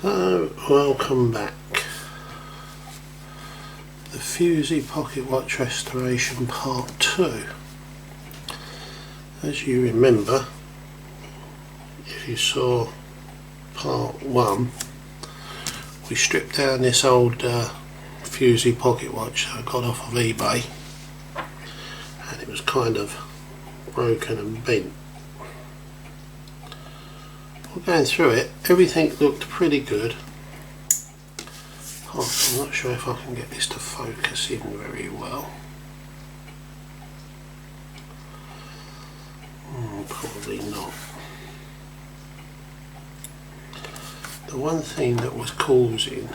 So, welcome back. The Fusee Pocket Watch Restoration Part 2. As you remember, if you saw Part 1, we stripped down this old Fusee pocket watch that I got off of eBay, and it was kind of broken and bent. Going through it, everything looked pretty good. I'm not sure if I can get this to focus in very well. Probably not. The one thing that was causing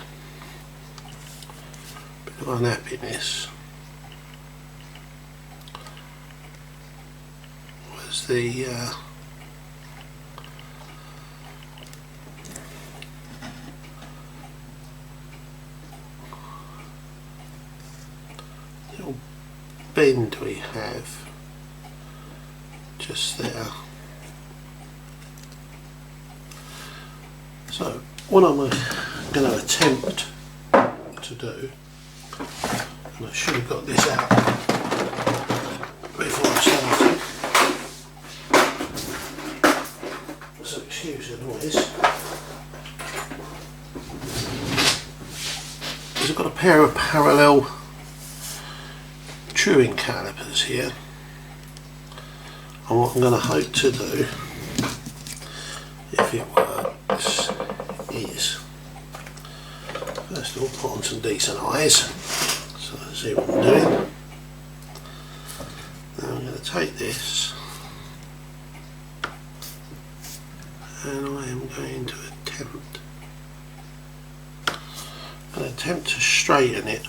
a bit of unhappiness was the little bend we have just there. So what I'm going to attempt to do, and I should have got this out before I started, so excuse the noise, is I've got a pair of parallel truing calipers here, and what I'm going to hope to do, if it works, is first of all put on some decent eyes so I see what I'm doing. Now I'm going to take this and I am going to attempt to straighten it.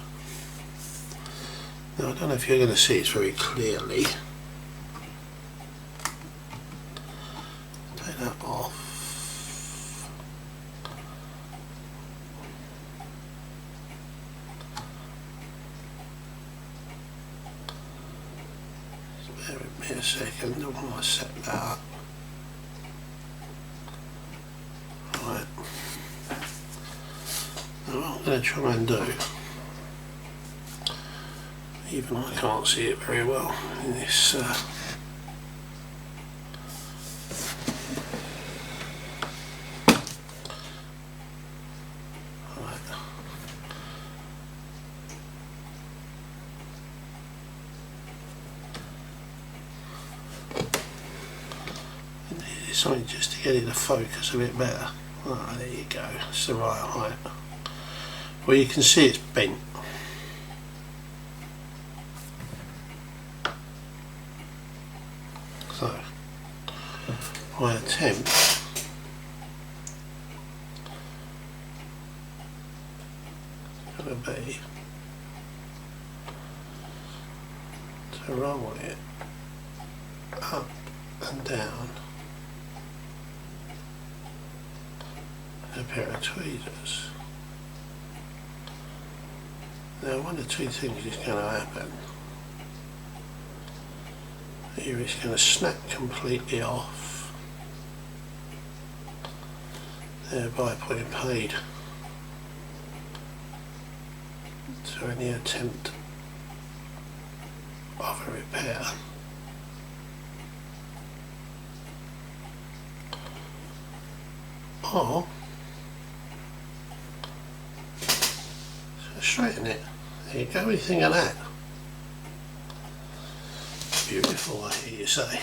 Now I don't know if you're going to see it very clearly. Take that off. Just bear with me a second while I set that up. Right. Now what I'm going to try and do, even I can't see it very well in this right. Something just to get it to focus a bit better. Ah, there you go, it's the right height. Well, you can see it's bent. So, my attempt is going to be to roll it up and down with a pair of tweezers. Now, one of two things is going to happen. Here it's going to snap completely off, thereby putting paid to any attempt of a repair. Or straighten it. There you go, anything of that. Beautiful, I hear you say.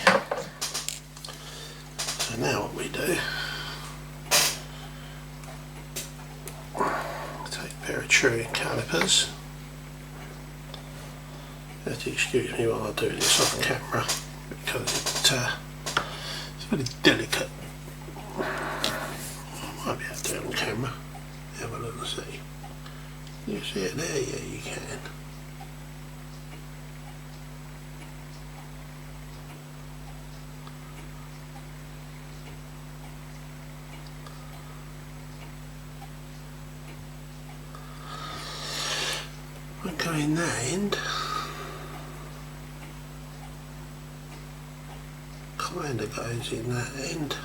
So now what we do, take a pair of truing calipers. You have to excuse me while I do this off camera because it's very delicate. I might be able to do it on camera. Have a look and see. You see it there? Yeah, you can. We'll go in that end. Kind of goes in that end.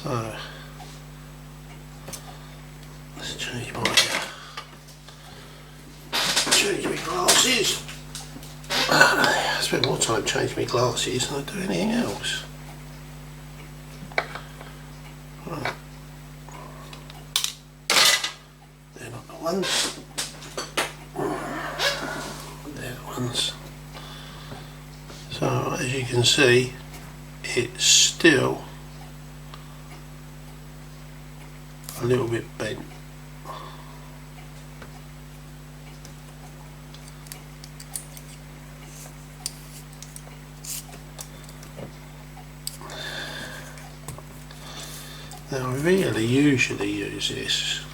So let's change my glasses. I spend more time changing my glasses than I do anything else. Right. They're not the ones. They're the ones. So as you can see, it's still a little bit bent. Now I really usually use this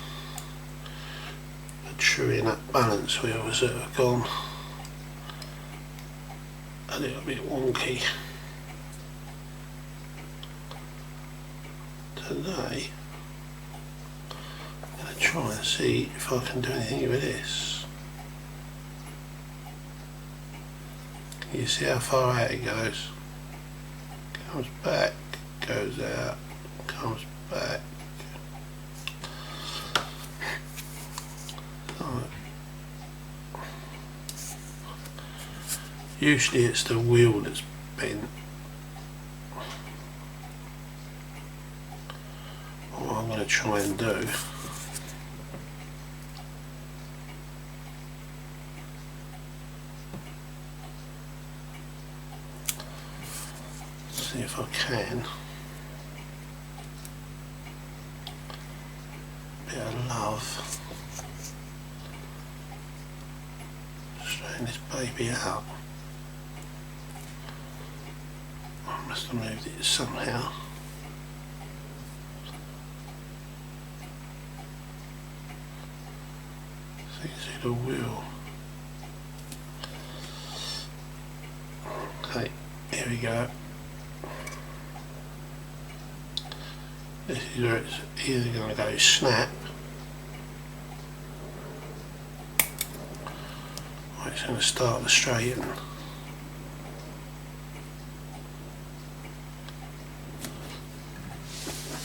for truing up balance wheels that have gone a little bit wonky. Today I'm going to try and see if I can do anything with this. Can you see how far out it goes? Comes back, goes out, comes back. Right. Usually it's the wheel that's bent. What I'm going to try and do see if I can. Bit of love. Straighten this baby out. I must have moved it somehow. So you can see the wheel. Okay, here we go. This is where it's either going to go snap or it's going to start to straighten.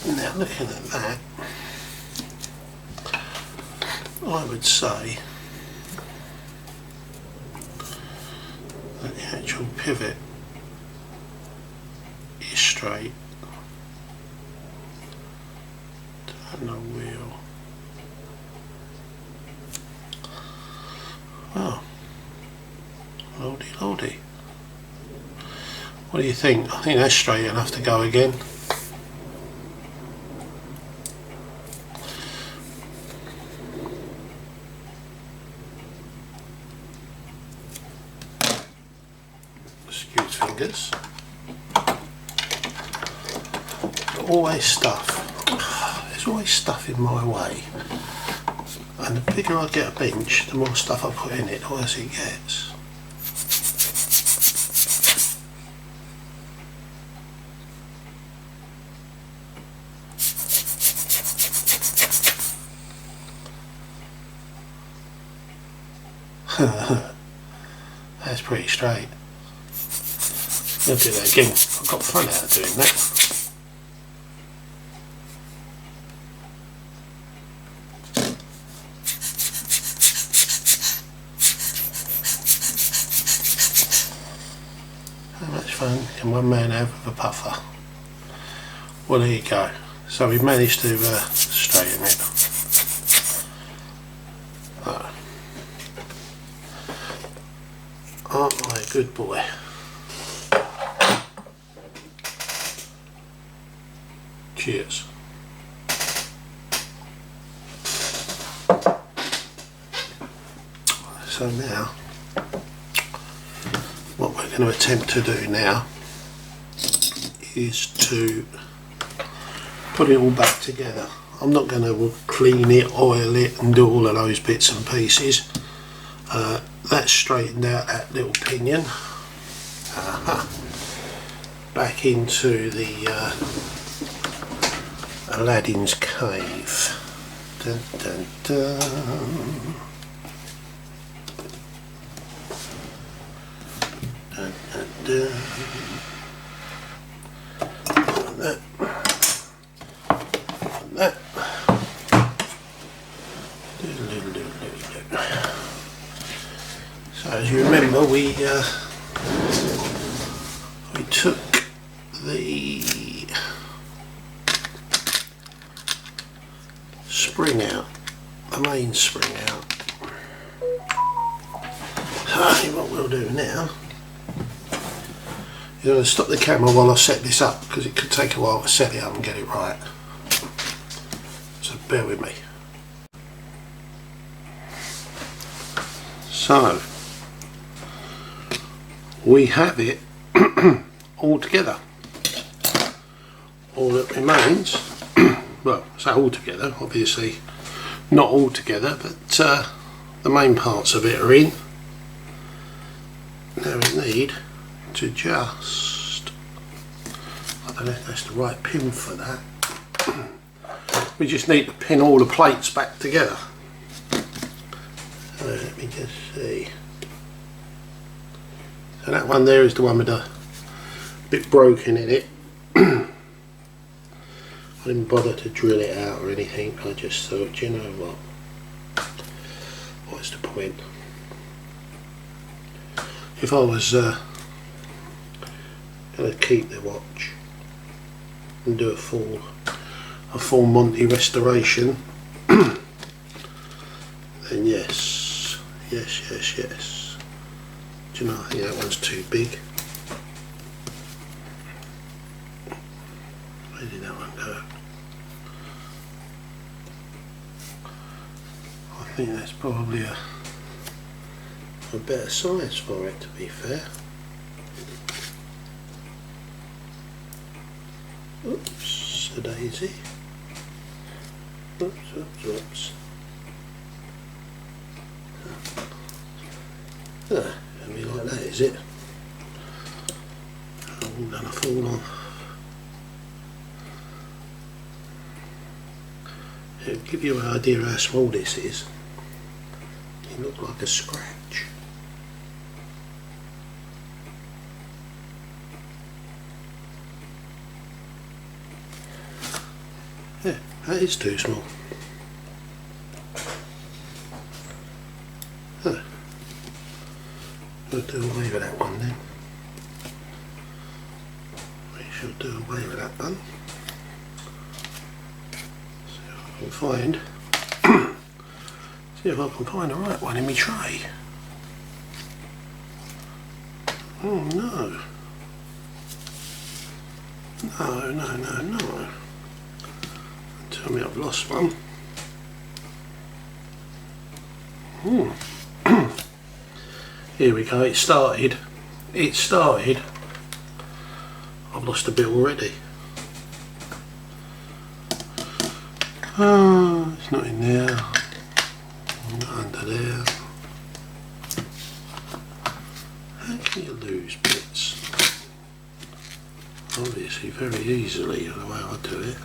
Now looking at that, I would say that the actual pivot is straight. Turn the wheel. Well, lordy lordy. What do you think? I think that's straight enough to go again. Excuse fingers. Always stuff. There's always stuff in my way. And the bigger I get a bench, the more stuff I put in it, the worse it gets. That's pretty straight. I'll do that again. I've got fun out of doing that. How much fun can one man have with a puffer? Well, there you go. So we've managed to straighten it. Aren't I a good boy? Cheers. So now, what we're going to attempt to do now is to put it all back together. I'm not going to clean it, oil it and do all of those bits and pieces. That's straightened out that little pinion. Back into the Aladdin's cave. Dun, dun, dun. Dun, dun, dun. as you remember, we took the spring out, the main spring out. So what we'll do now is I'm going to stop the camera while I set this up, because it could take a while to set it up and get it right. So bear with me. So we have it all together. All that remains, well, so all together, obviously not all together, but the main parts of it are in. Now we need to just, I don't know if that's the right pin for that, we just need to pin all the plates back together. So let me just see. So that one there is the one with the bit broken in it. I didn't bother to drill it out or anything, I just thought, you know what, what's the point? If I was going to keep the watch and do a full Monty restoration, then yes. Do you know, I think that one's too big. Where did that one go? I think that's probably a better size for it, to be fair. Oops, a daisy. Oops. Gonna be like that, is it? I'm gonna fall on. It'll give you an idea how small this is. It looks like a scratch. Yeah, that is too small. Huh. We'll do away with that one then. We shall do away with that one. See if I can find the right one in my tray. Oh no. No. Tell me I've lost one. Here we go, it started. I've lost a bit already. Oh, it's not in there, not under there. How can you lose bits? Obviously very easily, the way I do it.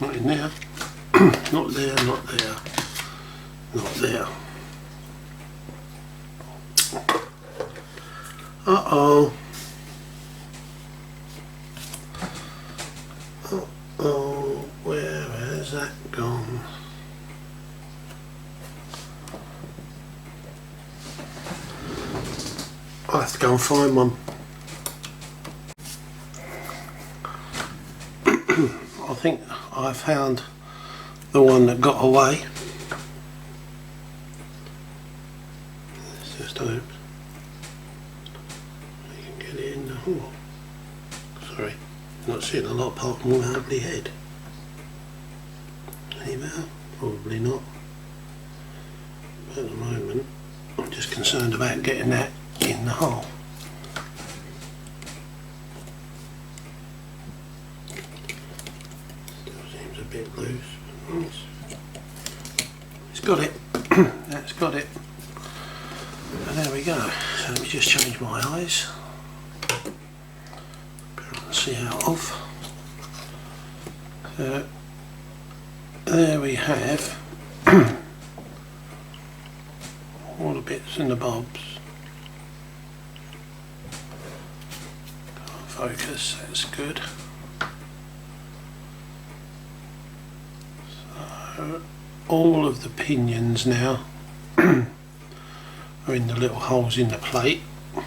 Not in there. Not there. Uh-oh, where has that gone? I'll have to go and find one. I think I found the one that got away. Let's just hope I can get it in the hole. Sorry, not seeing a lot apart from my ugly head. Any better? Probably not. But at the moment, I'm just concerned about getting that in the hole. Still seems a bit loose, but nice. It's got it. That's got it. And there we go. So let me just change my eyes. See out of. There we have all the bits and the bobs. Can't focus, that's good. So all of the pinions now are in the little holes in the plate. Let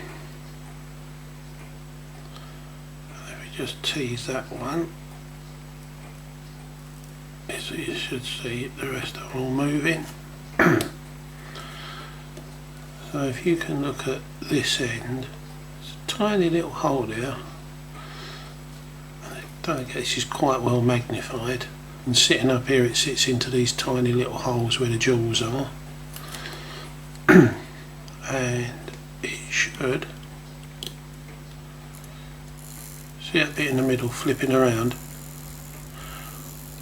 me just tease that one. So you should see the rest of them all moving. So if you can look at this end, it's a tiny little hole there. I don't think this is quite well magnified, and sitting up here it sits into these tiny little holes where the jewels are. And it should, see that bit in the middle flipping around?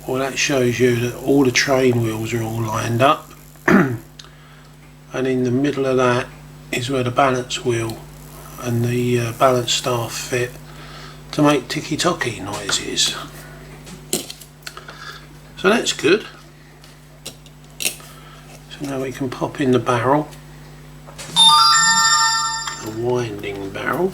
Well, that shows you that all the train wheels are all lined up. And in the middle of that is where the balance wheel and the balance staff fit to make ticky-tocky noises. So that's good. So now we can pop in the barrel, a winding barrel.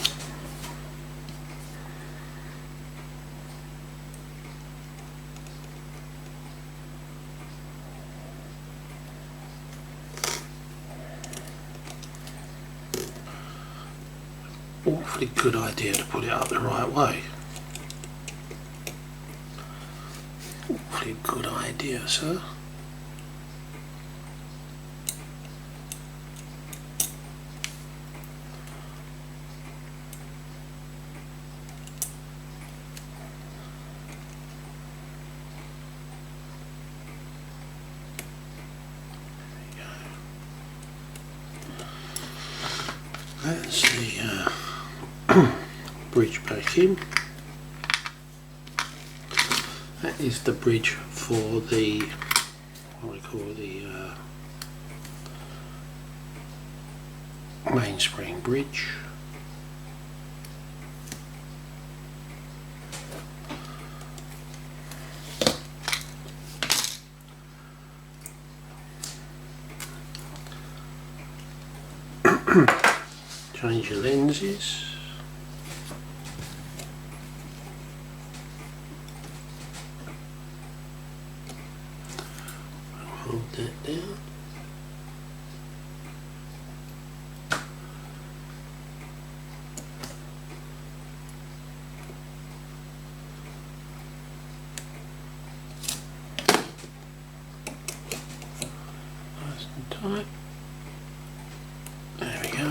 Awfully good idea to put it up the right way. Awfully good idea, sir. That's the bridge back in. That is the bridge for the, what we call the mainspring bridge. Change your lenses. Hold that down. Nice and tight. There we go.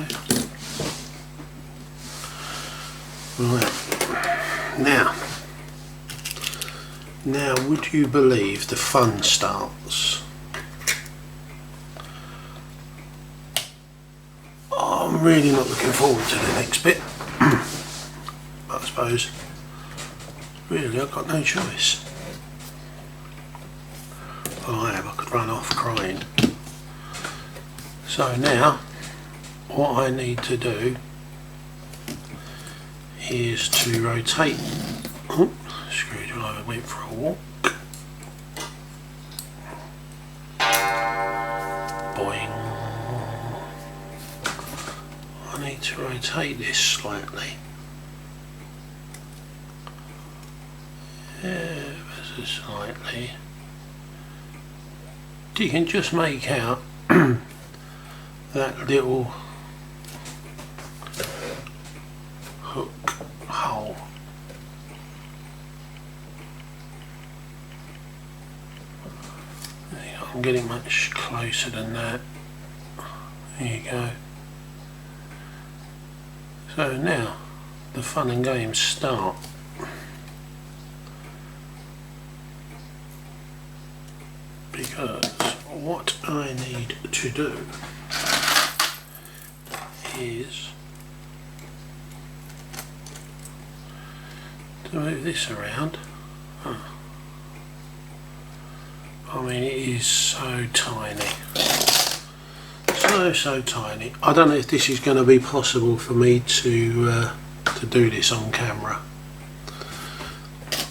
Right, now would you believe the fun starts? I'm really not looking forward to the next bit, but I suppose really I've got no choice. Well, I could run off crying. So now what I need to do is to rotate. Oh, screwdriver went for a walk. Boing. I need to rotate this slightly. Ever so slightly. You can just make out that little hook hole. I'm getting much closer than that. There you go. So now the fun and games start. Because what I need to do is to move this around. I mean, it is so tiny, so tiny. I don't know if this is going to be possible for me to do this on camera.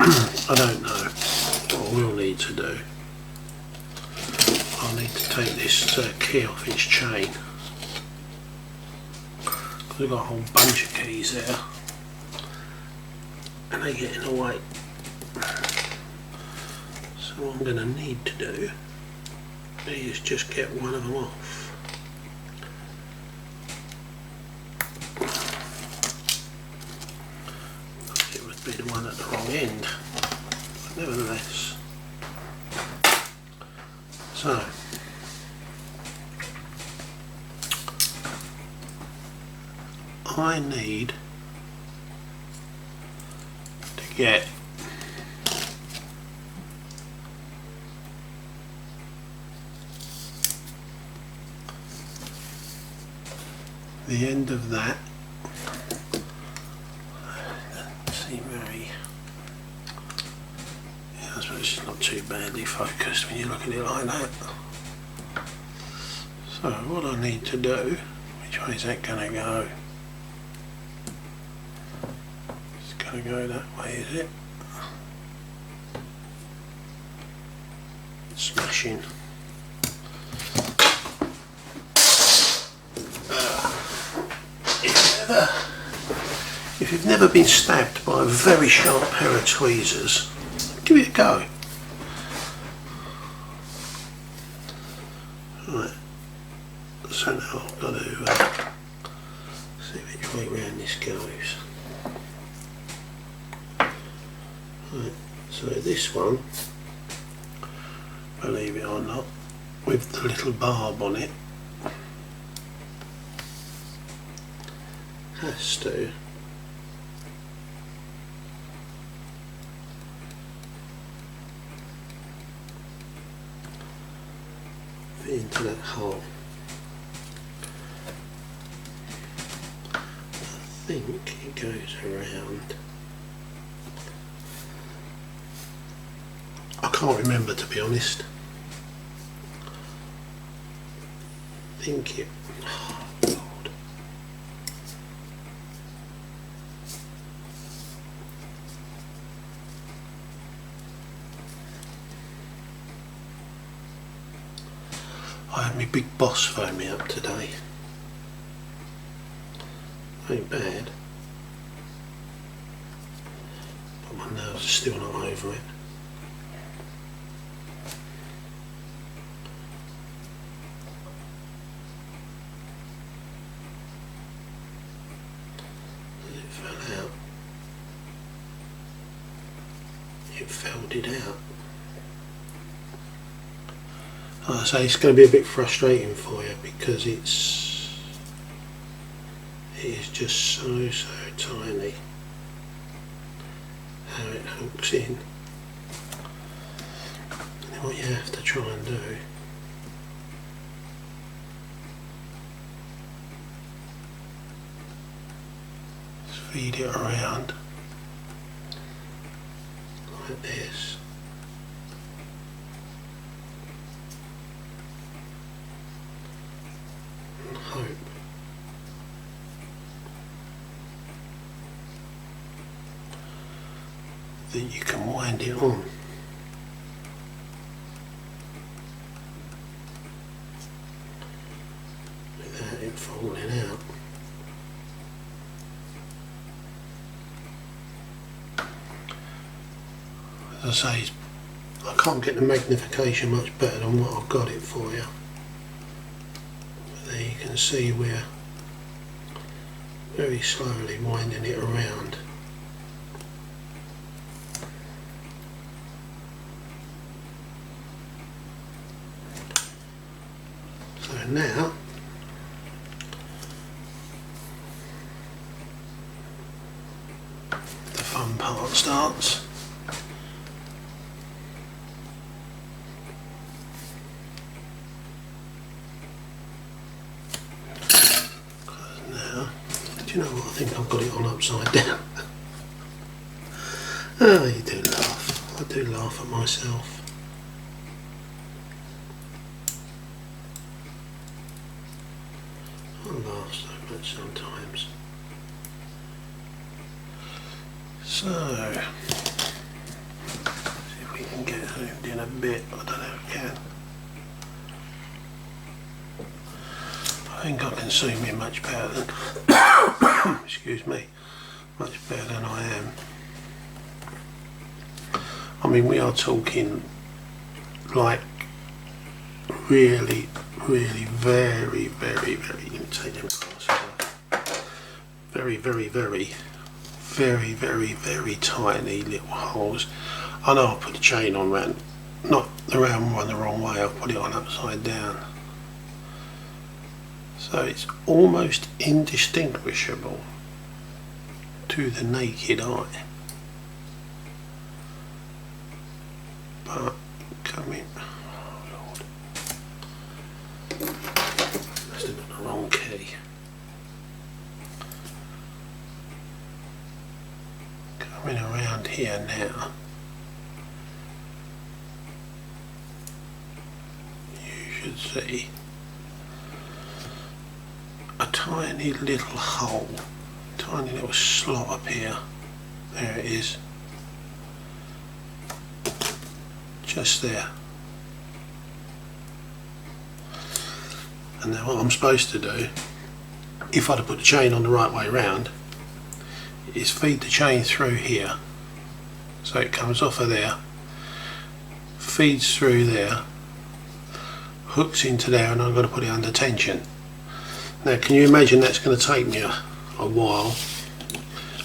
I don't know. What we'll need to do, I'll need to take this key off its chain, because we've got a whole bunch of keys there and they get in the way. So what I'm going to need to do is just get one of them off. be the one at the wrong end, but nevertheless. So I need to get the end of that. Doesn't seem very, yeah, I suppose it's not too badly focused when you look at it like that. So what I need to do, which way is that going to go? It's going to go that way, is it? Smashing. If you've never been stabbed by a very sharp pair of tweezers, give it a go. Right, so now I've got to see which way round this goes. Right, so this one, believe it or not, with the little barb on it, has to fit into that hole. I think it goes around. I can't remember, to be honest. I think it. Oh, Lord. I had my big boss phone me up today. Ain't bad, but my nerves are still not over it. It fell out. It folded out. Like I say, it's going to be a bit frustrating for you because it is just so tiny how it hooks in. And what you have to try and do is feed it around like this. Hope that you can wind it on. Without it falling out. As I say, I can't get the magnification much better than what I've got it for you. There you can see we're very slowly winding it around. So now the fun part starts. Do you know what? I think I've got it on upside down. Oh, you do laugh. I do laugh at myself. I laugh so much sometimes. So, see if we can get zoomed in a bit. I don't know if we can. I think I can zoom in much better than, excuse me, much better than I am. I mean, we are talking like really very, you can take them glasses off. Very very, very, very tiny little holes. I know I put the chain on round, not the round one the wrong way, I've put it on upside down. So it's almost indistinguishable to the naked eye. But coming, oh Lord, must have got the wrong key. Coming around here now, you should see a tiny little hole, tiny little slot up here. There it is, just there. And now what I'm supposed to do, if I'd have put the chain on the right way round, is feed the chain through here, so it comes off of there, feeds through there, hooks into there, and I've got to put it under tension. Now can you imagine that's going to take me a while.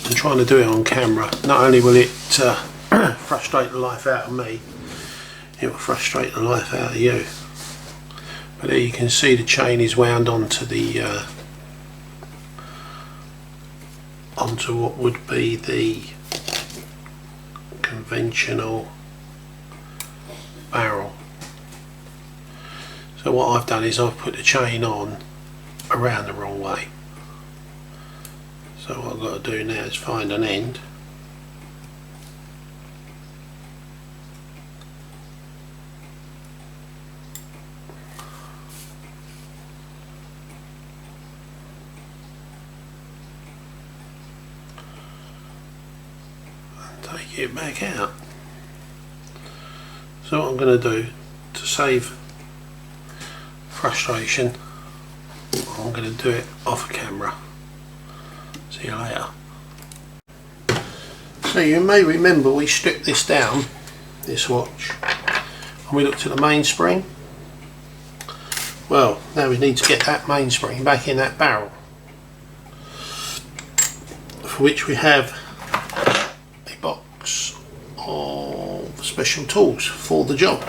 I'm trying to do it on camera. Not only will it frustrate the life out of me, it will frustrate the life out of you. But there you can see the chain is wound onto the onto what would be the conventional barrel. So what I've done is I've put the chain on around the wrong way. So what I've got to do now is find an end, and take it back out. So what I'm going to do to save frustration, I'm going to do it off camera. See you later. So you may remember we stripped this down, this watch, and we looked at the mainspring. Well, now we need to get that mainspring back in that barrel, for which we have a box of special tools for the job.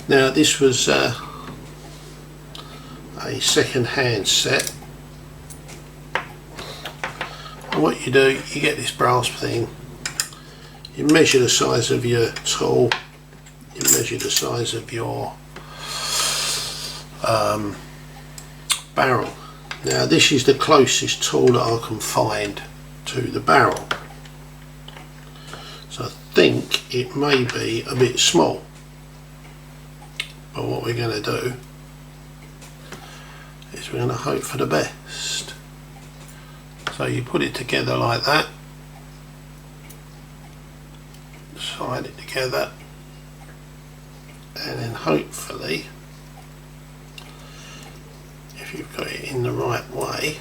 Now this was a second-hand set. And what you do, you get this brass thing, you measure the size of your tool, you measure the size of your barrel. Now this is the closest tool that I can find to the barrel, so I think it may be a bit small, but what we're going to do is we're going to hope for the best. So you put it together like that, slide it together, and then hopefully, if you've got it in the right way,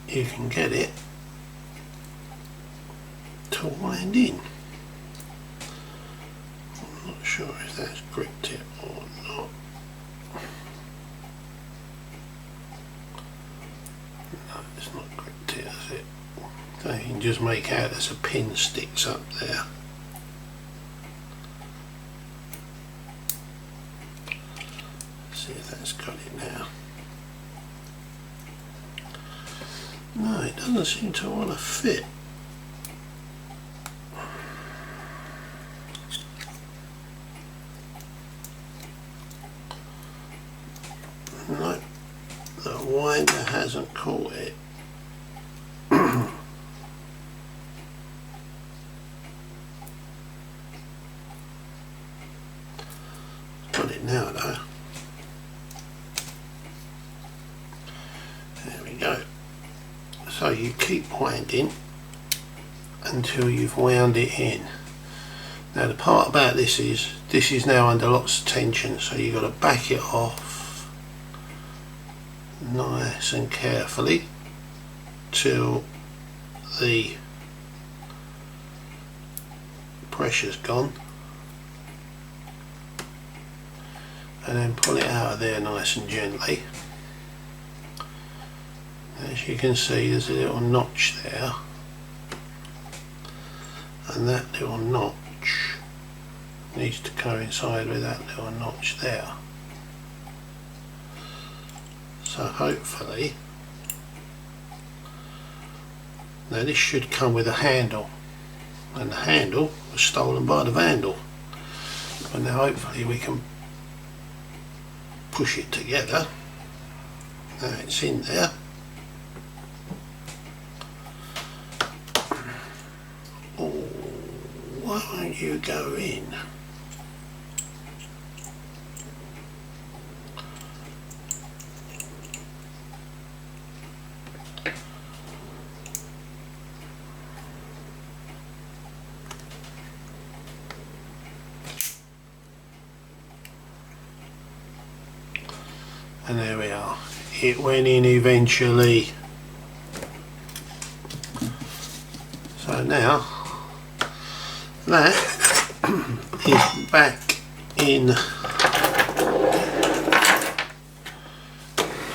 you can get it to wind in. I'm not sure if that's gripped it or not. No, it's not gripped it, is it? So you can just make out there's a pin sticks up there. Let's see if that's got it now. No, it doesn't seem to want to fit. No, the winder hasn't caught it. Got it now though. There we go. So you keep winding until you've wound it in. Now the part about this is now under lots of tension, so you've got to back it off nice and carefully till the pressure's gone, and then pull it out of there nice and gently. As you can see, there's a little notch there, and that little notch needs to coincide with that little notch there. So hopefully, now this should come with a handle, and the handle was stolen by the vandal. But now hopefully we can push it together. Now it's in there. Oh, why won't you go in? And there we are, it went in eventually. So now that is back in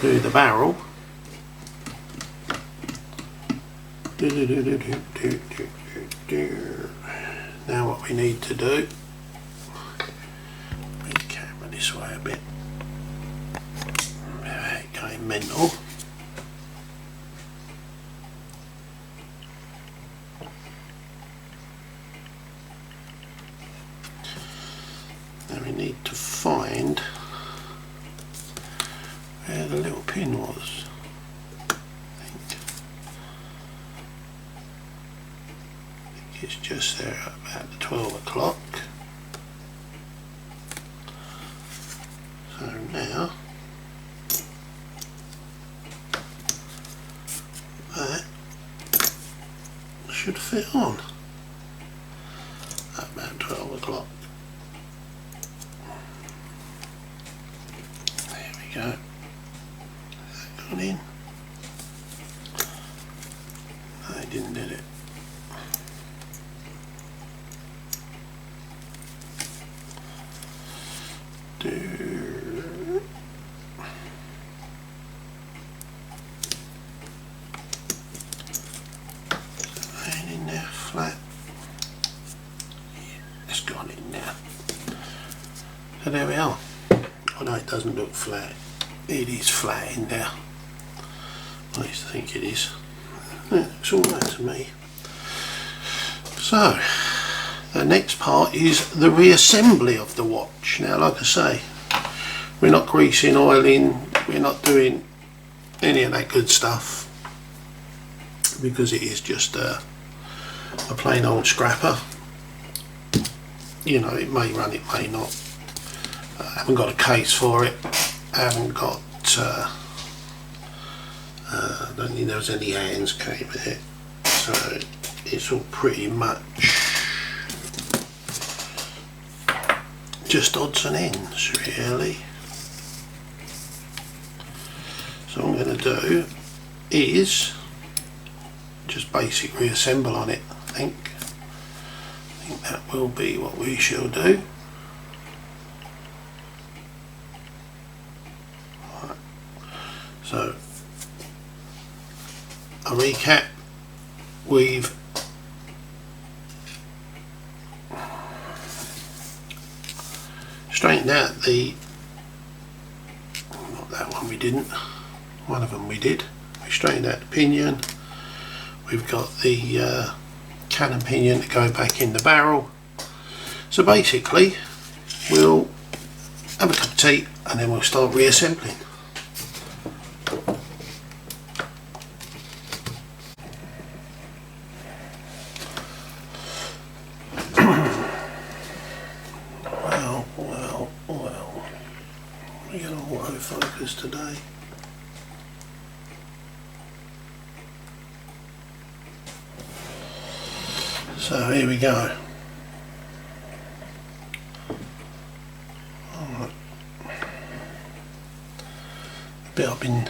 to the barrel. Now what we need to do, bring the camera this way a bit. Going mental. Now we need to find where the little pin was. I think it's just there at about the 12 o'clock. So now that should fit on at about 12 o'clock. There we go. Has that gone in? No, it didn't, did it? Flat. Yeah, it's gone in now. So there we are. Although it doesn't look flat, it is flat in there. I used to think it is. Yeah, it's all right to me. So the next part is the reassembly of the watch. Now, like I say, we're not greasing, oiling, we're not doing any of that good stuff, because it is just a plain old scrapper. You know, it may run, it may not. I haven't got a case for it. I haven't got I don't think there was any hands came with it, so it's all pretty much just odds and ends really. So what I'm going to do is just basic reassemble on it. I think that will be what we shall do. Right. So a recap, we've straightened out the, not that one we didn't, one of them we did. We straightened out the pinion. We've got the cannon pinion to go back in the barrel. So basically we'll have a cup of tea and then we'll start reassembling. Well, we're going to autofocus today. So here we go. Right. A bit I've been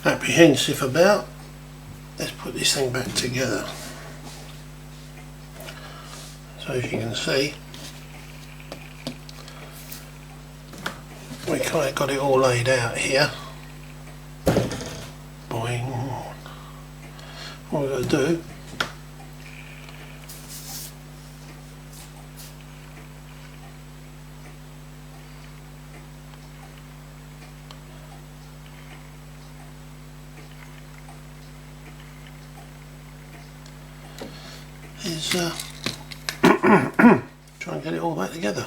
apprehensive about. Let's put this thing back together. So as you can see, we kind of got it all laid out here. Boing. What we're going to do is try and get it all back together.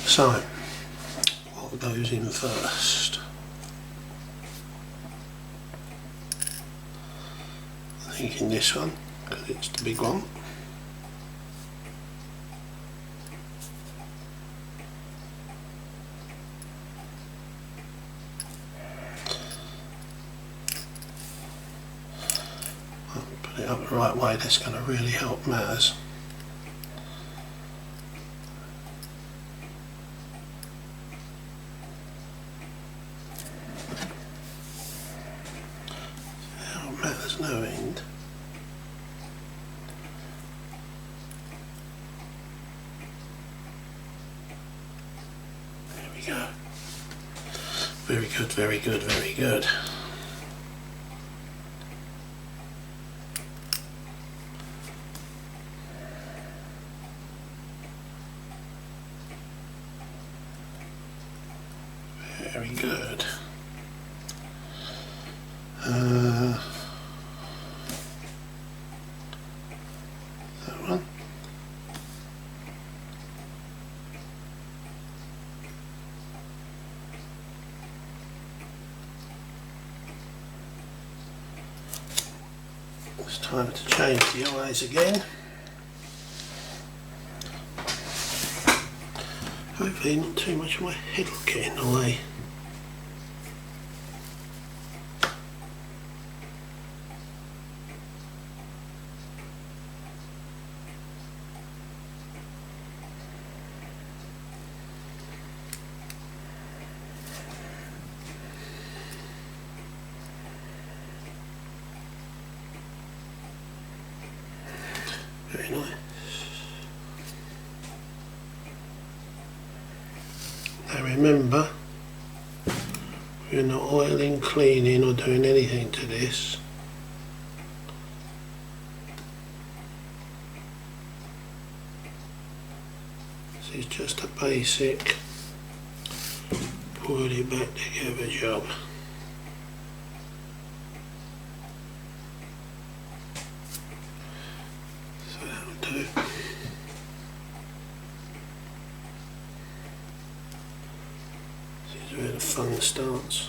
So, what goes in first? I'm thinking this one, because it's the big one. Put it up the right way, that's going to really help matters. Matters no end. There we go. Very good, very good, very good. Very good. That one. It's time to change the eyes again. Hopefully not too much of my head will get in the way. Very nice. Now remember, we're not oiling, cleaning or doing anything to this. This is just a basic put it back together job. So that'll do. This is where the fun starts.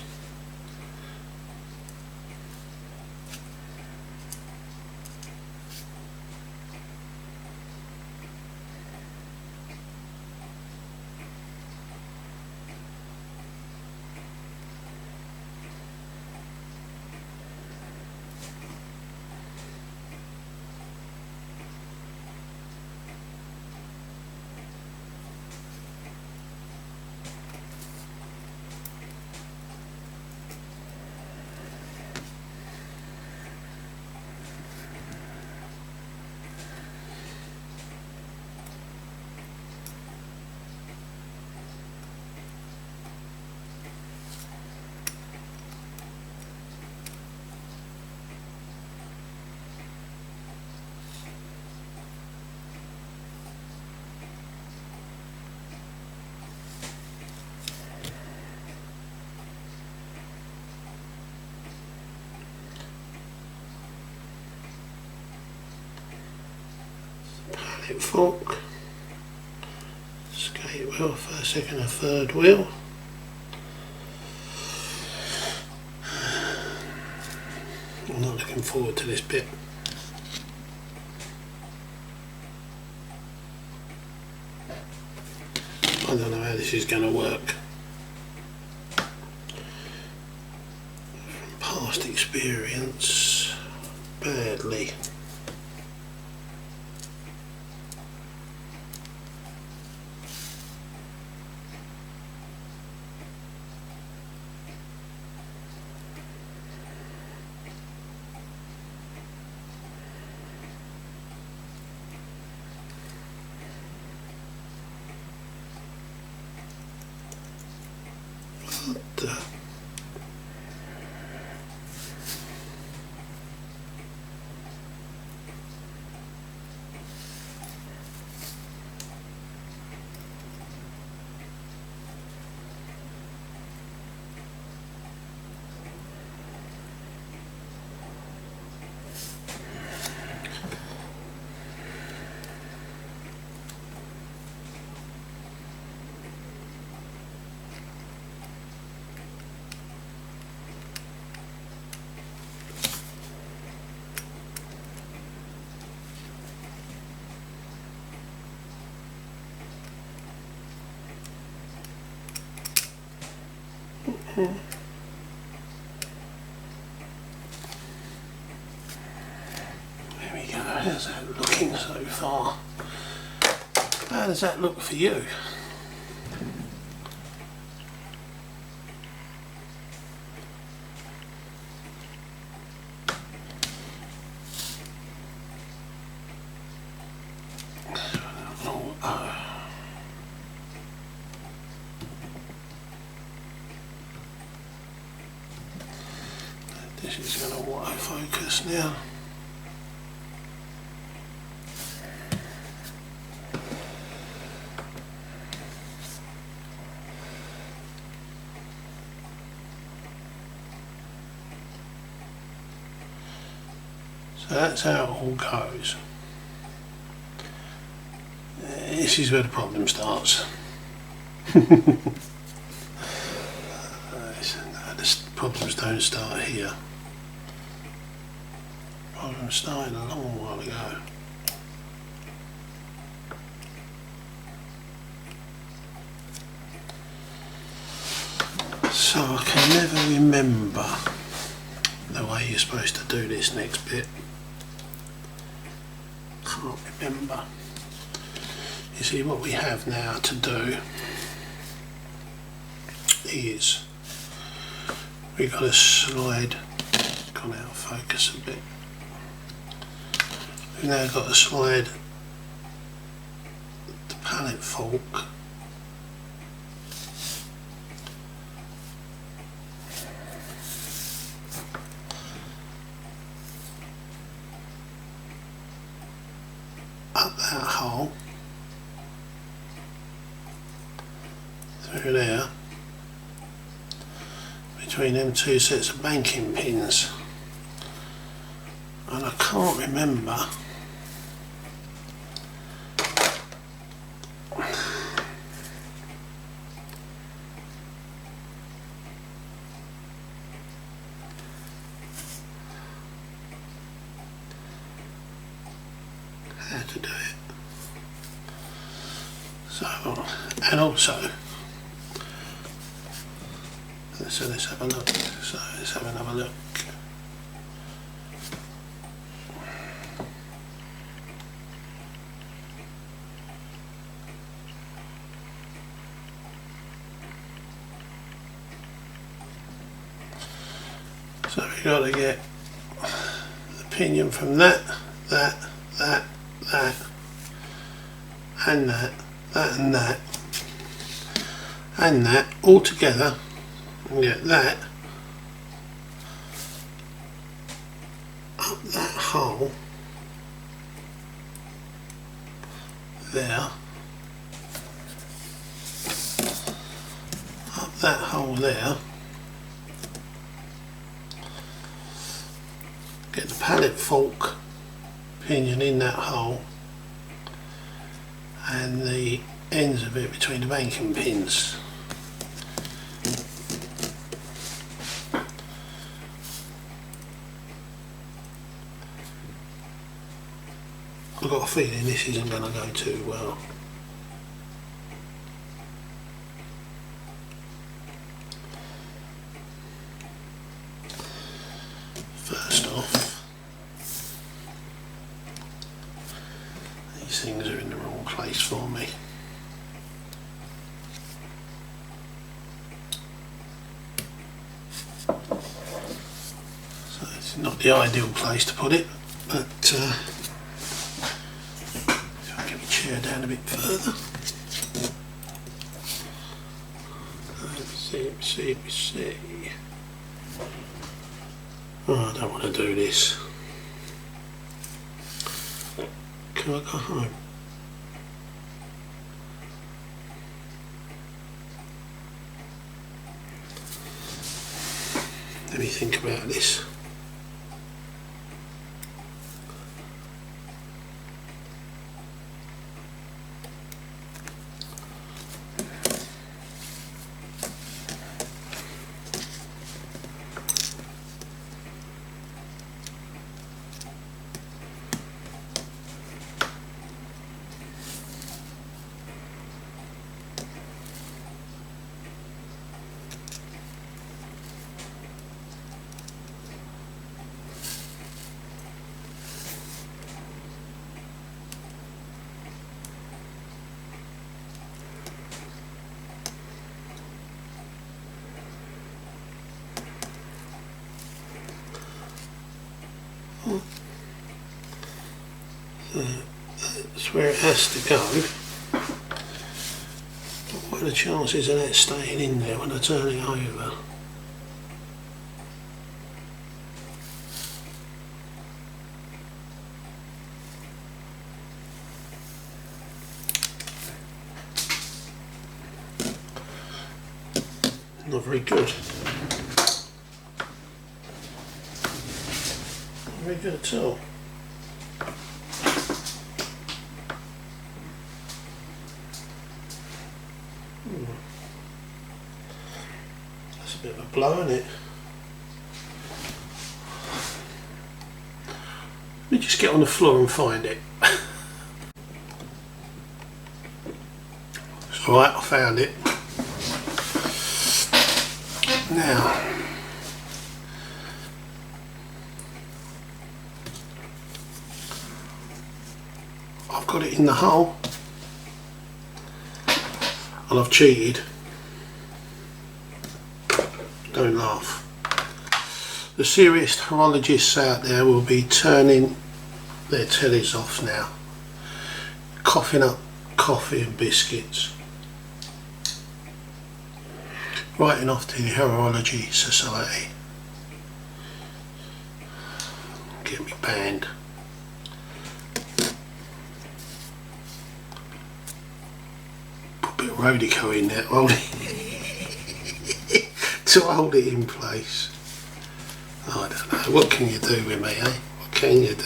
Pallet fork, skate wheel, first, second and third wheel. I'm not looking forward to this bit. I don't know how this is going to work. From past experience, badly. There we go, how's that looking so far? How does that look for you? This is going to auto focus now. So that's how it all goes. This is where the problem starts. The problems don't start here. Problems started a long while ago. So I can never remember the way you're supposed to do this next bit. Can't remember. You see, what we have now to do is we've got to slide, gone out of focus a bit. We've now got to slide the pallet fork up that hole through there between them two sets of banking pins, and I can't remember how to do it. So, and also, so let's have a look. So let's have another look. So we've got to get the pinion from that, and that, and that all together, and get that up that hole there, up that hole there, get the pallet fork pinion in that hole and the ends of it between the banking pins. I've got a feeling this isn't going to go too well. First off, these things are in the wrong place for me. So it's not the ideal place to put it, but chair down a bit further. Let's see. Oh, I don't want to do this. Can I go home? Let me think about this. That's where it has to go. What are the chances of that staying in there when I turn it over? Not very good. Not very good at all. That's a bit of a blow, isn't it? Let me just get on the floor and find it. It's alright, I found it. Now, I've got it in the hole and I've cheated. Don't laugh. The serious horologists out there will be turning their tellies off now, coughing up coffee and biscuits, writing off to the Horology Society. Get me banned. Put a bit of Rodico in there to hold it in place. I don't know, what can you do with me, eh? What can you do?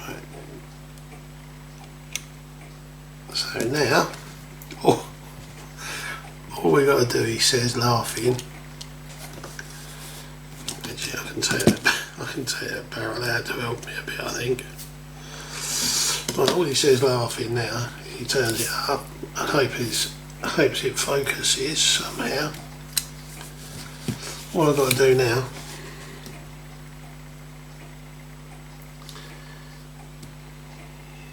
Right. So now, all we got to do, he says, laughing. Actually, I can take that barrel out to help me a bit, I think. Right, all he says, laughing now, he turns it up. I hope it focuses somehow. What I've got to do now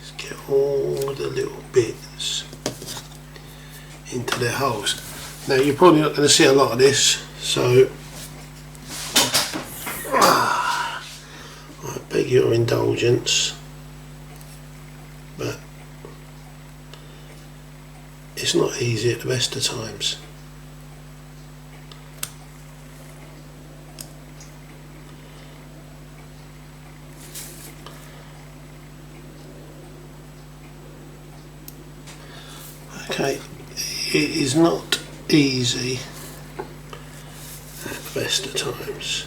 is get all the little bits into their holes. Now you're probably not going to see a lot of this, so I beg your indulgence, but it's not easy at the best of times. Okay, it is not easy at the best of times.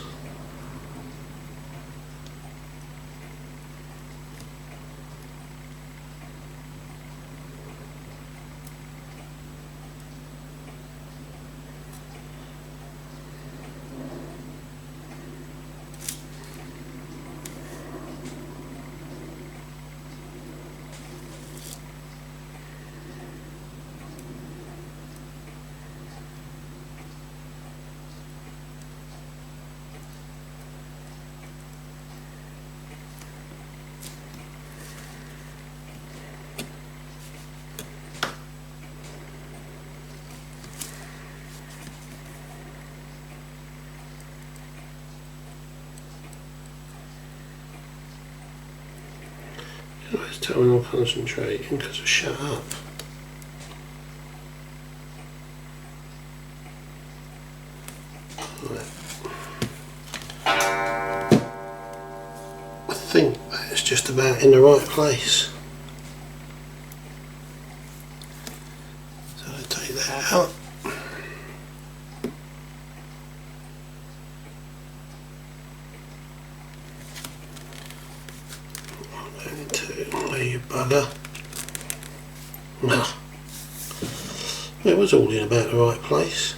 Let's tell me I'm concentrating because I shut up. think that's just about in the right place. So I take that out. Where you bugger. No. It was all in about the right place.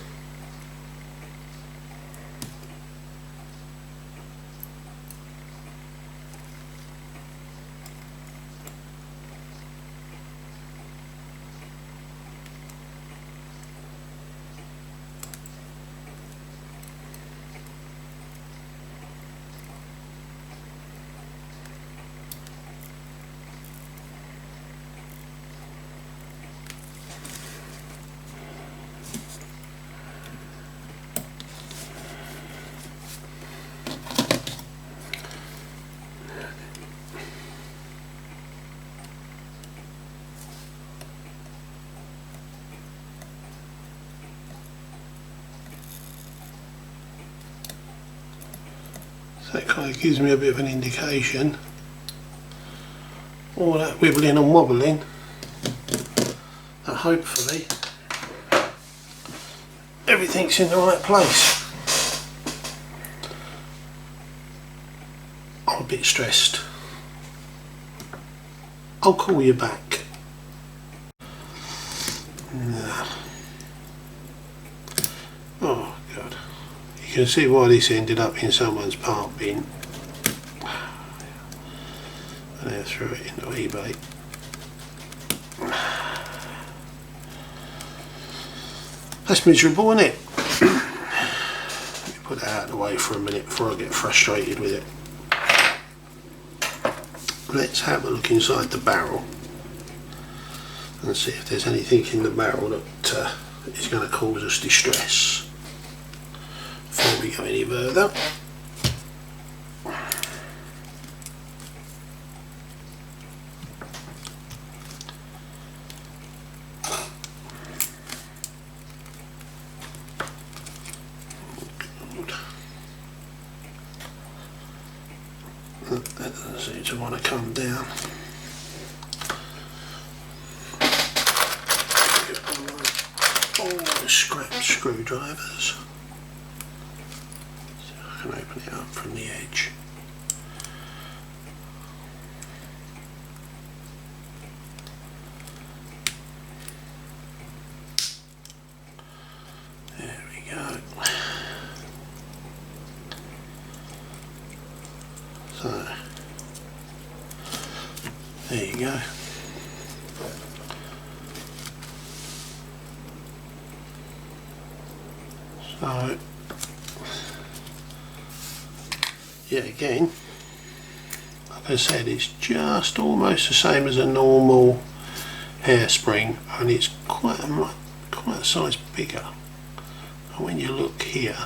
That kind of gives me a bit of an indication. All that wibbling and wobbling, that hopefully everything's in the right place. I'm a bit stressed. I'll call you back. Nah. Oh God. You can see why this ended up in someone's part bin. And I threw it into eBay. That's miserable, isn't it? Let me put that out of the way for a minute before I get frustrated with it. Let's have a look inside the barrel and see if there's anything in the barrel that is going to cause us distress before we go any further. That doesn't seem to want to come down. All the scrap screwdrivers. So I can open it up from the edge. There we go. So, there you go. So, yeah, again, like I said, it's just almost the same as a normal hairspring, and it's quite a size bigger. And when you look here,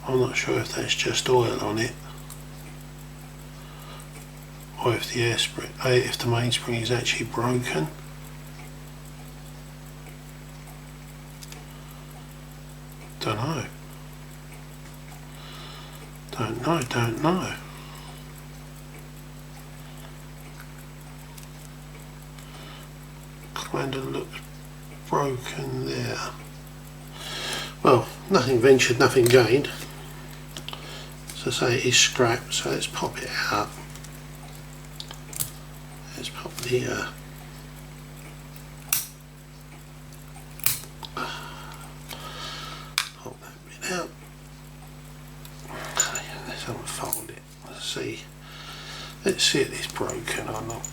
I'm not sure if that's just oil on it, or if the hairspring, if the mainspring is actually broken. Don't know. Kind of looks broken there. Well, nothing ventured, nothing gained. So say it is scrap, so let's pop it out. Let's pop the pop that bit out. Okay, let's unfold it. Let's see if it's broken or not.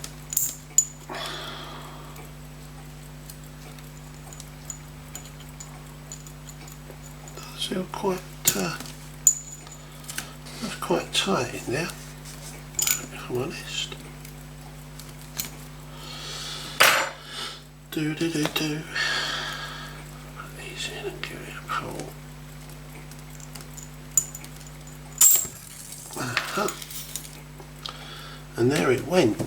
Does feel quite that's quite tight in there, if I'm honest. Put these in and give it a pull. And there it went.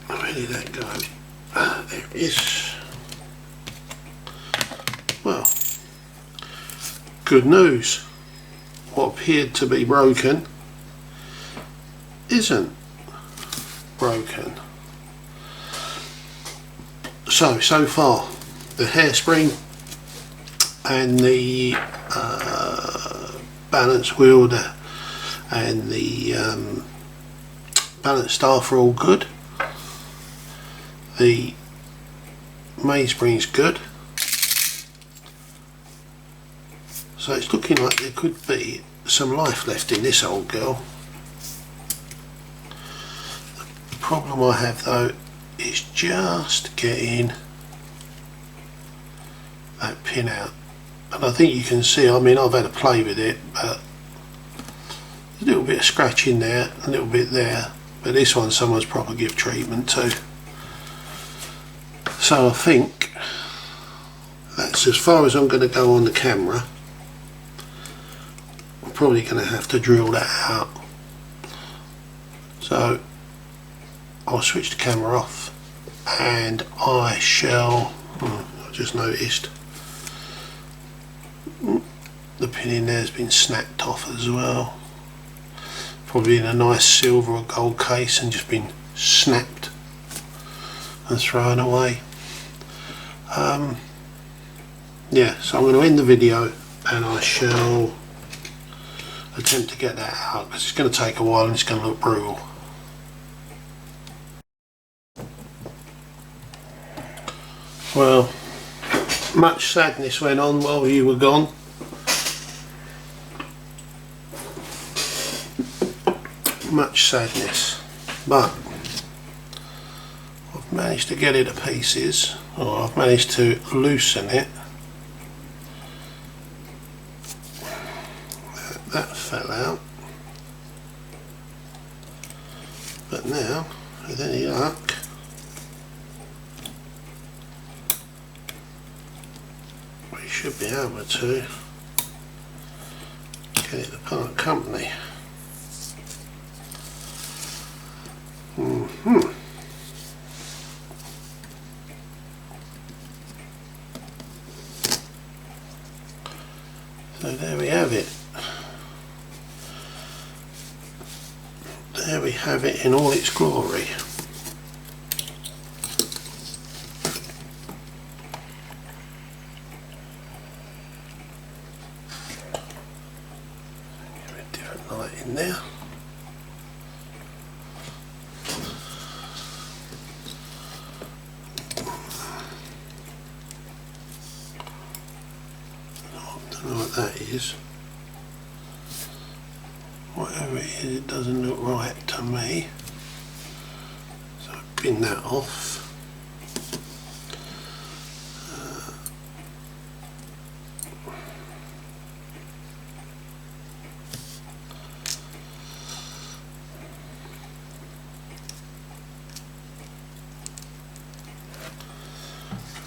Where did that go? There it is. Well, good news. What appeared to be broken isn't broken. So far the hairspring and the balance wheel and the balance staff are all good. The mainspring's good. So it's looking like there could be some life left in this old girl. The problem I have though is just getting that pin out. And I think you can see, I mean, I've had a play with it, but a little bit of scratching there, a little bit there, but this one someone's probably give treatment to. So I think that's as far as I'm going to go on the camera. I'm probably going to have to drill that out. So I'll switch the camera off and I shall, I just noticed the pin in there has been snapped off as well. Probably in a nice silver or gold case and just been snapped and thrown away. Yeah, so I'm going to end the video and I shall attempt to get that out because it's going to take a while and it's going to look brutal. Well, much sadness went on while you were gone. Much sadness, but I've managed to get it to pieces, or I've managed to loosen it. That fell out, but now with any luck we should be able to get it to part company. So there we have it. There we have it in all its glory. Give it a different light in there. I don't know what that is. Whatever it is, it doesn't look right to me. So I pin that off.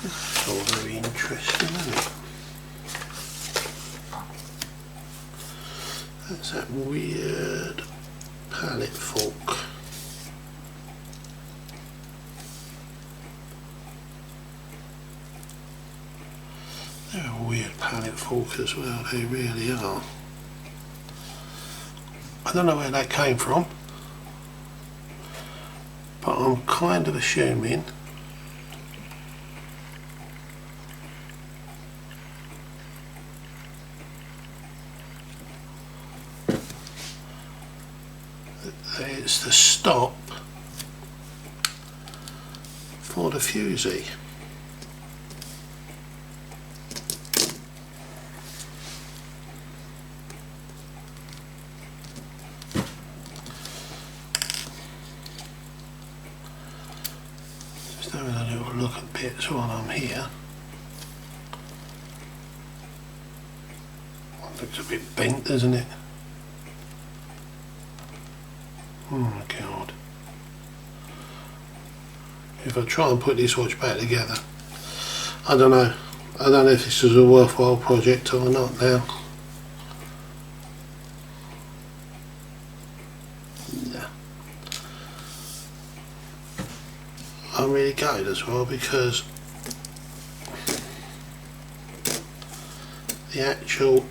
That's all very interesting, isn't it? That's that weird pallet fork. They're a weird pallet fork as well, they really are. I don't know where that came from, but I'm kind of assuming that it's the stop for the Fusee. Just having a little look at bits while I'm here. Looks a bit bent, doesn't it? Oh God. If I try and put this watch back together, I don't know. I don't know if this is a worthwhile project or not now. Yeah. I'm really gutted as well because the actual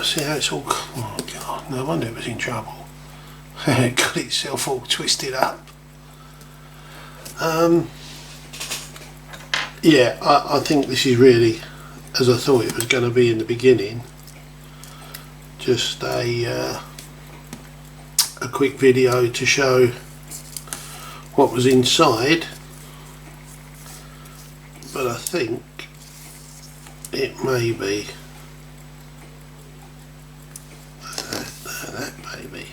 See how it's all, oh god, no wonder it was in trouble. It got itself all twisted up. Yeah, I think this is really, as I thought it was going to be in the beginning, just a quick video to show what was inside, but I think it may be that baby.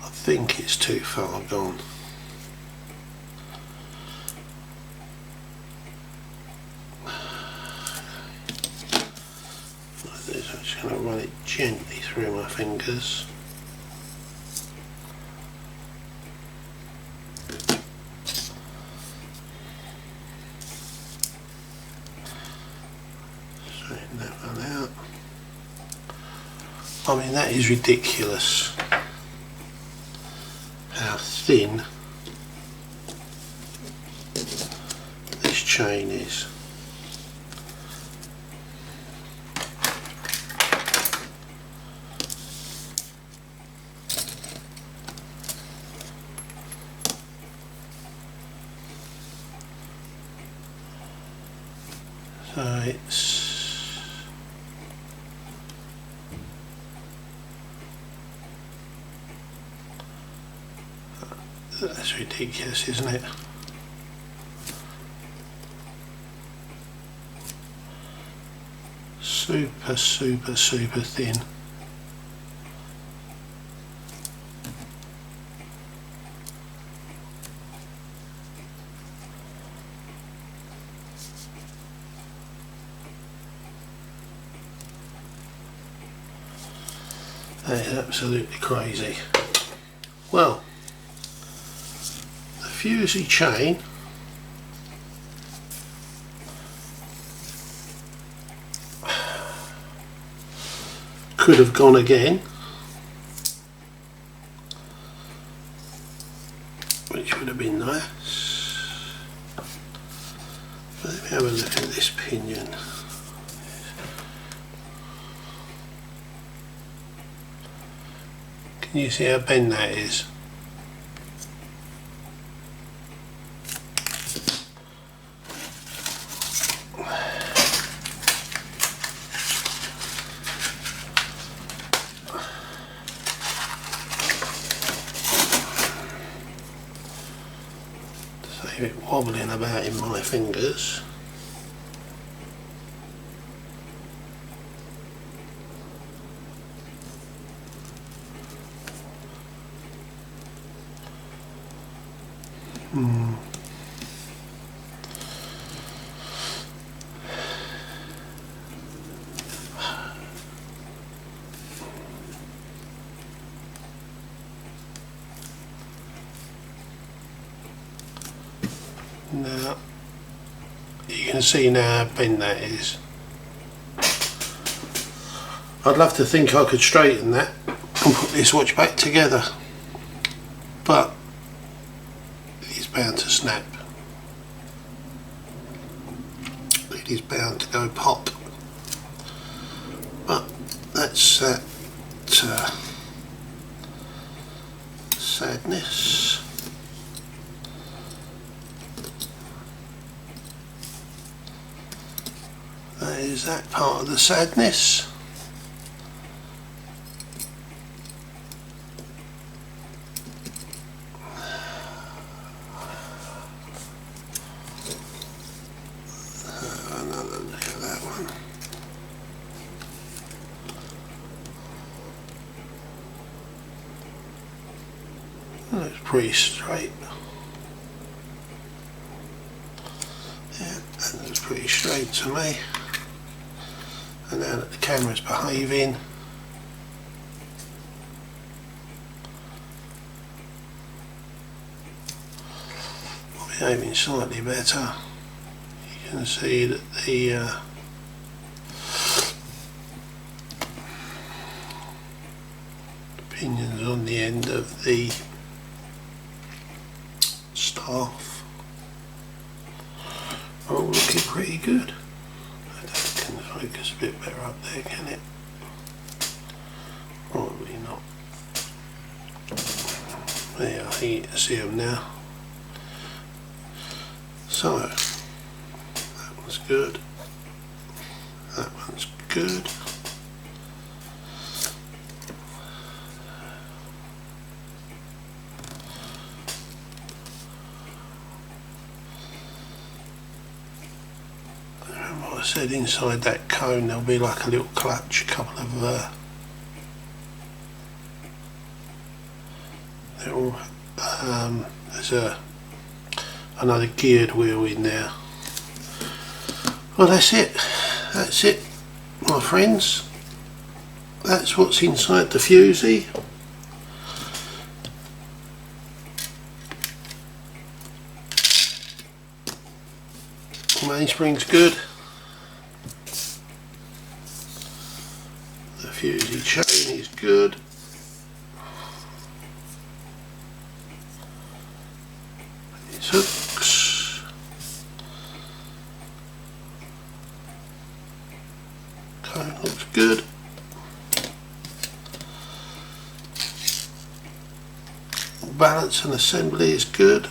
I think it's too far gone. I'm just going to run it gently through my fingers. Straighten that one out. I mean, that is ridiculous how thin this chain is. So that's ridiculous, isn't it? Super thin. That is absolutely crazy. Well, the Fusee chain could have gone again, which would have been nice. But let me have a look at this pinion. Can you see how bent that is? Save it wobbling about in my fingers. Now you can see now how bent that is. I'd love to think I could straighten that and put this watch back together, but it's bound to snap. It is bound to go pop. But that's that sadness. That is that part of the sadness. Another look at that one. Looks pretty straight. Yeah, that looks pretty straight to me. And now that the camera's behaving, behaving slightly better, you can see that the pinions on the end of the staff are all looking pretty good. I don't think the focus a bit better up there, can it? Probably not. There, I think you can see them now. So, that one's good. That one's good. Remember what I said, inside that cone there'll be like a little clutch, a couple of little there's another geared wheel in there. Well, that's it my friends, that's what's inside the Fusee. Mainspring's good, the Fusee chain is good. Its hooks, cone looks good. Balance and assembly is good.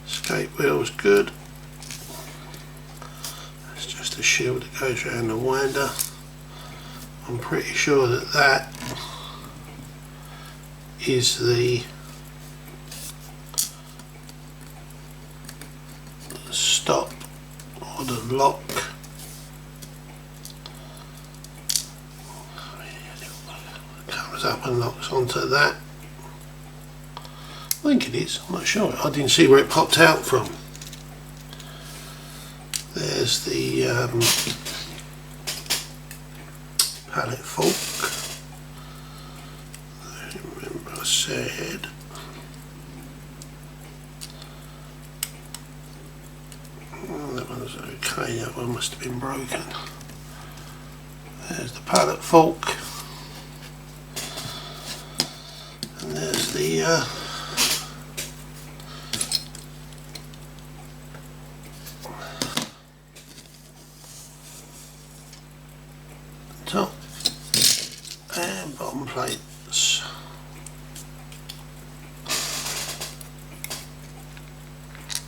Escape wheel is good. It's just a shield that goes around the winder. I'm pretty sure that that is the stop or the lock. Comes up and locks onto that. I think it is, I'm not sure. I didn't see where it popped out from. There's the pallet fork. I remember I said that one's okay, that one must have been broken. There's the pallet fork. And there's the top and bottom plates.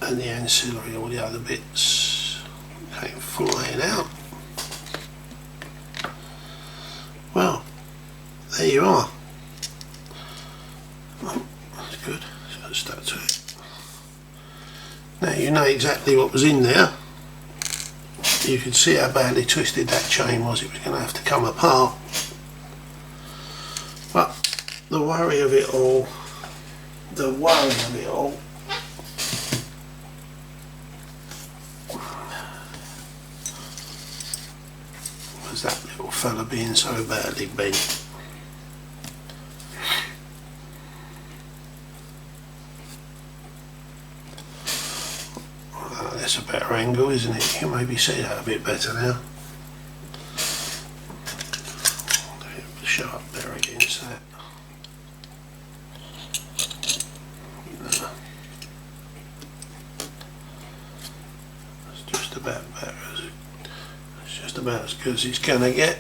And the ancillary, all the other bits came flying out. Well, there you are. Oh, that's good, so it's stuck to it. Now you know exactly what was in there. You could see how badly twisted that chain was, it was going to have to come apart. But the worry of it all was that little fella being so badly bent. That's a better angle, isn't it? You can maybe see that a bit better now. Show up there against that. No. It's just about better. It's just about as good as it's gonna get,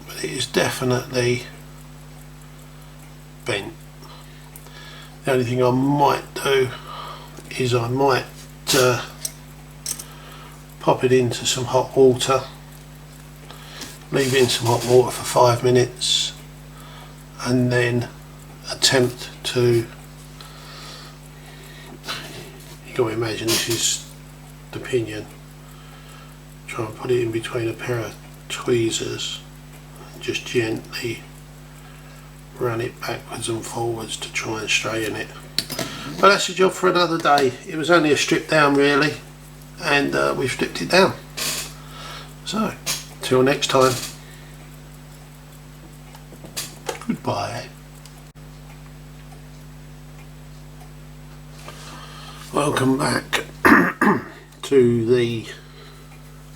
but it is definitely bent. The only thing I might do is I might pop it into some hot water, leave it in some hot water for 5 minutes, and then attempt to, you got to imagine this is the pinion, try and put it in between a pair of tweezers and just gently run it backwards and forwards to try and straighten it. But that's the job for another day. It was only a strip down really, and we've stripped it down. So, till next time, goodbye. Welcome back to the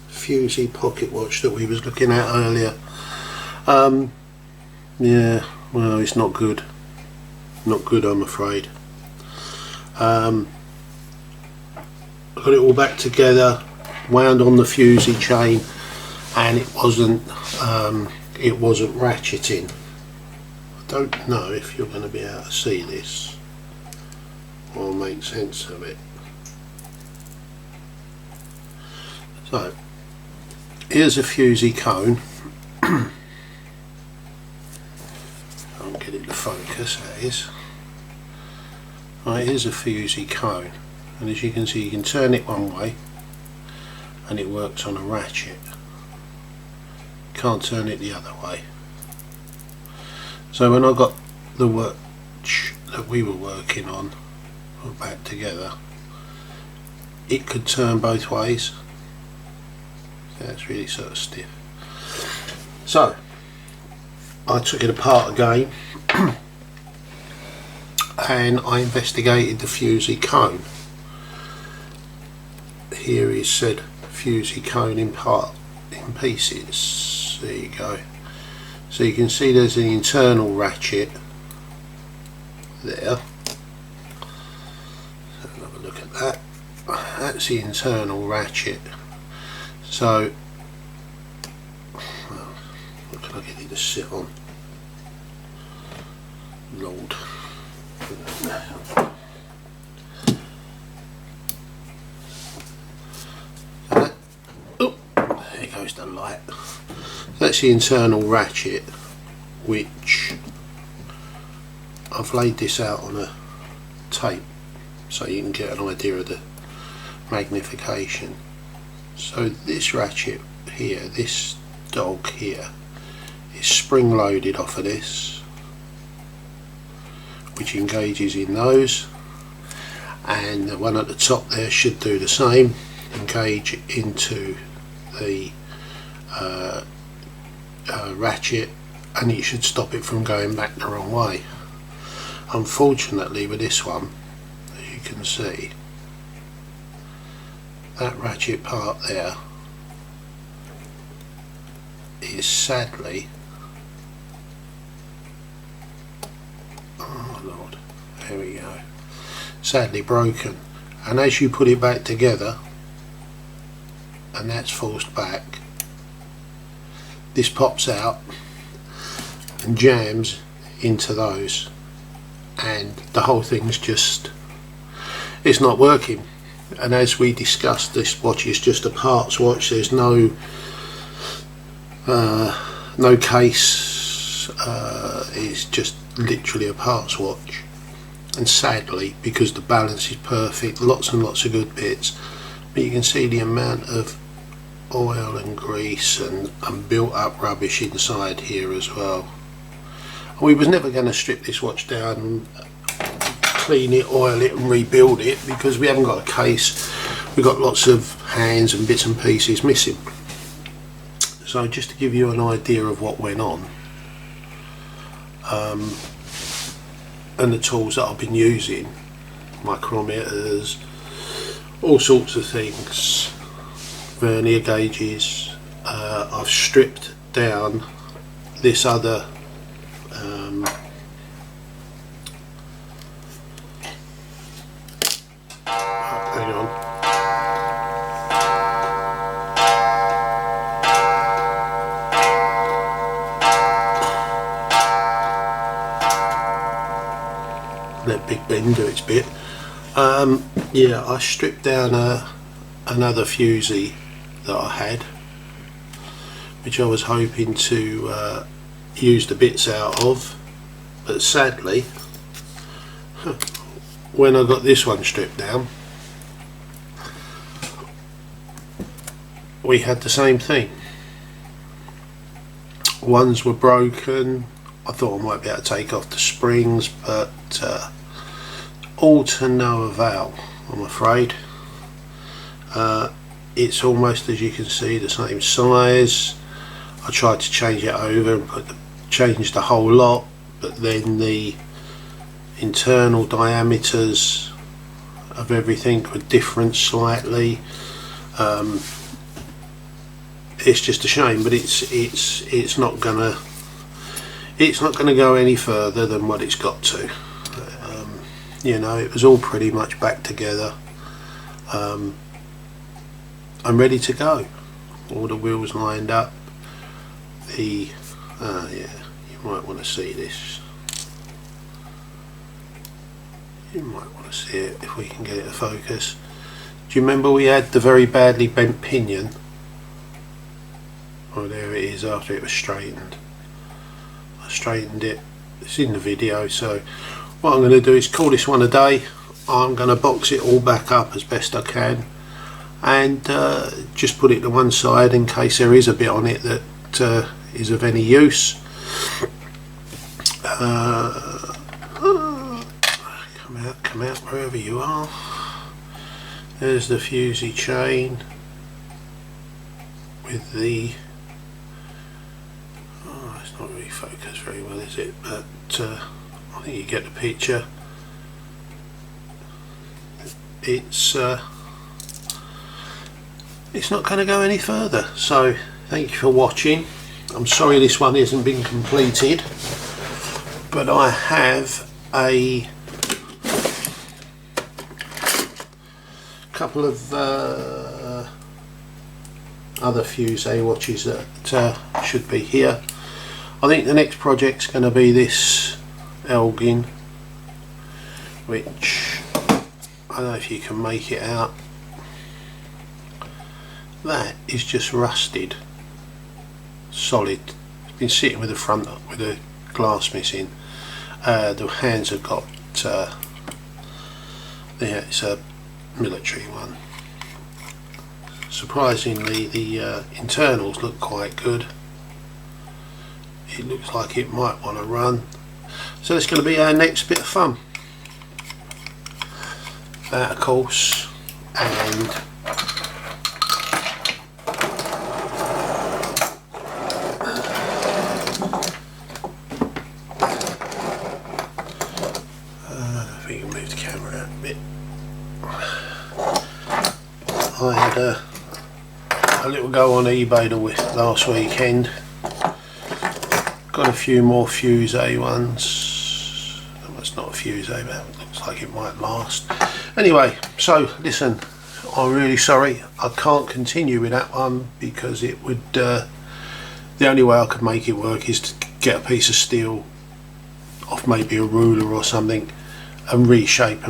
Fusee pocket watch that we was looking at earlier. Yeah, well, it's not good. Not good, I'm afraid. Got it all back together, wound on the Fusee chain, and it wasn't ratcheting. I don't know if you're going to be able to see this or make sense of it. So here's a Fusee cone. I'll get it to focus, that is. Right, here's a Fusee cone, and as you can see, you can turn it one way and it works on a ratchet. Can't turn it the other way. So when I got the watch that we were working on back together, it could turn both ways. That's really sort of stiff. So I took it apart again and I investigated the Fusee cone. Here is said Fusee cone in pieces. There you go. So you can see there's an internal ratchet there. So have a look at that. That's the internal ratchet. So, well, what can I get it to sit on? Lord. Oh, there goes the light. That's the internal ratchet, which I've laid this out on a tape so you can get an idea of the magnification. So this ratchet here, this dog here, is spring loaded off of this, which engages in those, and the one at the top there should do the same, engage into the ratchet, and it should stop it from going back the wrong way. Unfortunately with this one, as you can see, that ratchet part there is sadly, oh Lord, there we go, sadly broken, and as you put it back together and that's forced back, this pops out and jams into those, and the whole thing's just, it's not working. And as we discussed, this watch is just a parts watch. There's no case. It's just literally a parts watch. And sadly, because the balance is perfect, lots and lots of good bits, but you can see the amount of oil and grease and built up rubbish inside here as well. We was never going to strip this watch down and clean it, oil it and rebuild it, because we haven't got a case. We've got lots of hands and bits and pieces missing. So just to give you an idea of what went on, and the tools that I've been using, micrometers, all sorts of things, vernier gauges. I've stripped down this other hang on. Let Big Ben do its bit. Yeah, I stripped down another Fusee that I had, which I was hoping to use the bits out of, but sadly when I got this one stripped down, we had the same thing. Ones were broken. I thought I might be able to take off the springs, but all to no avail, I'm afraid. It's almost, as you can see, the same size. I tried to change it over and change the whole lot, but then the internal diameters of everything were different slightly. It's just a shame, but it's not gonna go any further than what it's got to. You know, it was all pretty much back together. and ready to go. All the wheels lined up. The yeah, you might want to see this. You might want to see it if we can get it to focus. Do you remember we had the very badly bent pinion? Oh, there it is after it was straightened. I straightened it. It's in the video. So what I'm going to do is call this one a day. I'm going to box it all back up as best I can, and just put it to one side in case there is a bit on it that is of any use. Come out wherever you are. There's the Fusee chain with the, oh, it's not really focused very well, is it? But I think you get the picture. It's not going to go any further. So thank you for watching. I'm sorry this one hasn't been completed, but I have a couple of other Fusee watches that should be here. I think the next project's going to be this Elgin, which I don't know if you can make it out. That is just rusted solid. It's been sitting with the front up with the glass missing. The hands have got yeah, it's a military one. Surprisingly, the internals look quite good. It looks like it might want to run. So it's going to be our next bit of fun. That, of course, and if we can move the camera out a bit. I had a little go on eBay last weekend. Got a few more Fusee ones. That's not a Fusee, but it looks like it might last. Anyway, so listen, I'm really sorry I can't continue with that one because it would the only way I could make it work is to get a piece of steel off maybe a ruler or something and reshape.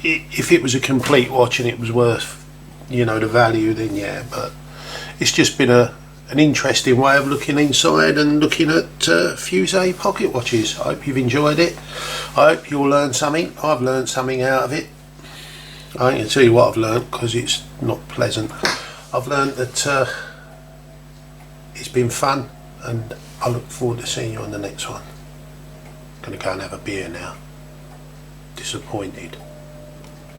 If it was a complete watch and it was worth, you know, the value, then yeah, but it's just been an interesting way of looking inside and looking at Fusee pocket watches. I hope you've enjoyed it. I hope you'll learn something. I've learned something out of it. I ain't gonna tell you what I've learned because it's not pleasant. I've learned that it's been fun, and I look forward to seeing you on the next one. Gonna go and have a beer now. Disappointed.